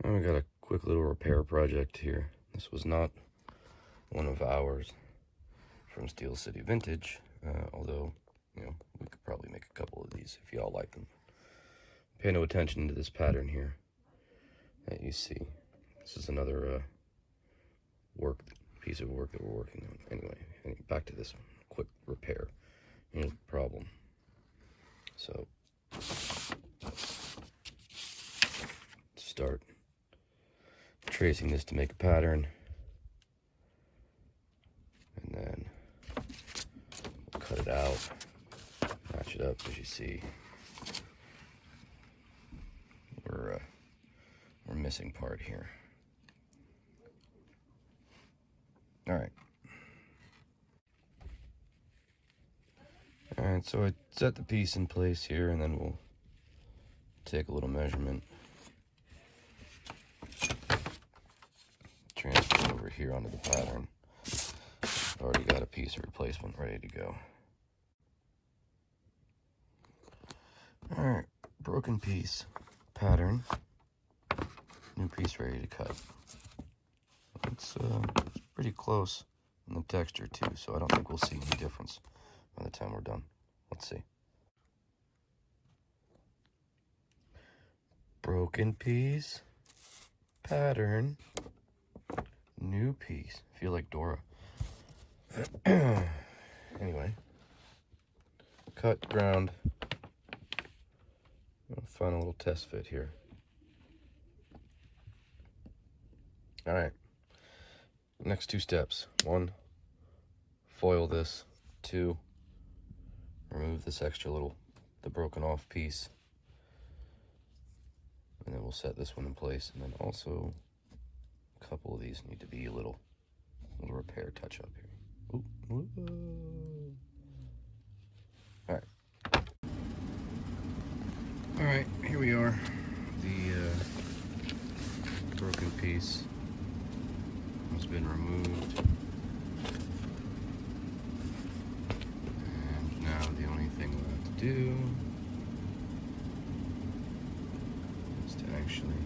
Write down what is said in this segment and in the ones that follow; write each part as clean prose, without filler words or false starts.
We got a quick little repair project here. This was not one of ours from Steel City Vintage, although, you know, we could probably make a couple of these if y'all like them. Pay no attention to this pattern here that you see. This is another piece of work that we're working on. Anyway, back to this one. Quick repair. Here's the problem. So, start tracing this to make a pattern, and then we'll cut it out, match it up. As you see, we're missing part here. All right, so I set the piece in place here, and then we'll take a little measurement, transfer it over here onto the pattern. I've already got a piece of replacement ready to go. All right, broken piece, pattern, new piece ready to cut. It's pretty close in the texture too, so I don't think we'll see any difference by the time we're done. Let's see. Broken piece, pattern, new piece. I feel like Dora. Anyway, cut, ground. Find a little test fit here. All right. Next two steps. 1, foil this. 2, remove this extra the broken off piece. And then we'll set this one in place. And then also, a couple of these need to be a little repair touch up here. Ooh. All right. All right, here we are. The broken piece has been removed. And now the only thing we have to do is to actually,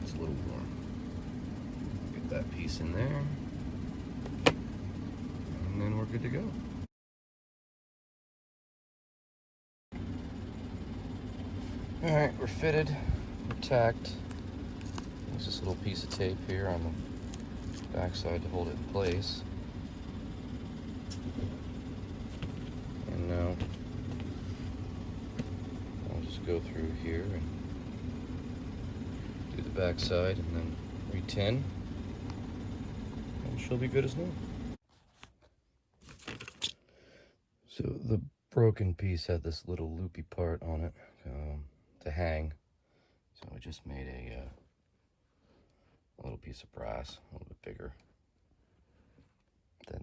it's a little warm. Get that piece in there, and then we're good to go. All right, we're fitted, we're tacked. There's this little piece of tape here on the backside to hold it in place. And now I'll just go through here and do the backside and then re-tin, and she'll be good as new. So the broken piece had this little loopy part on it to hang, so I just made a little piece of brass, a little bit bigger than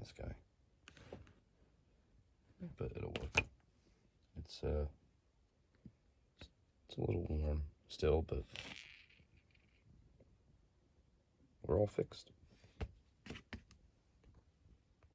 this guy, but it'll work. It's a little warm still, but we're all fixed.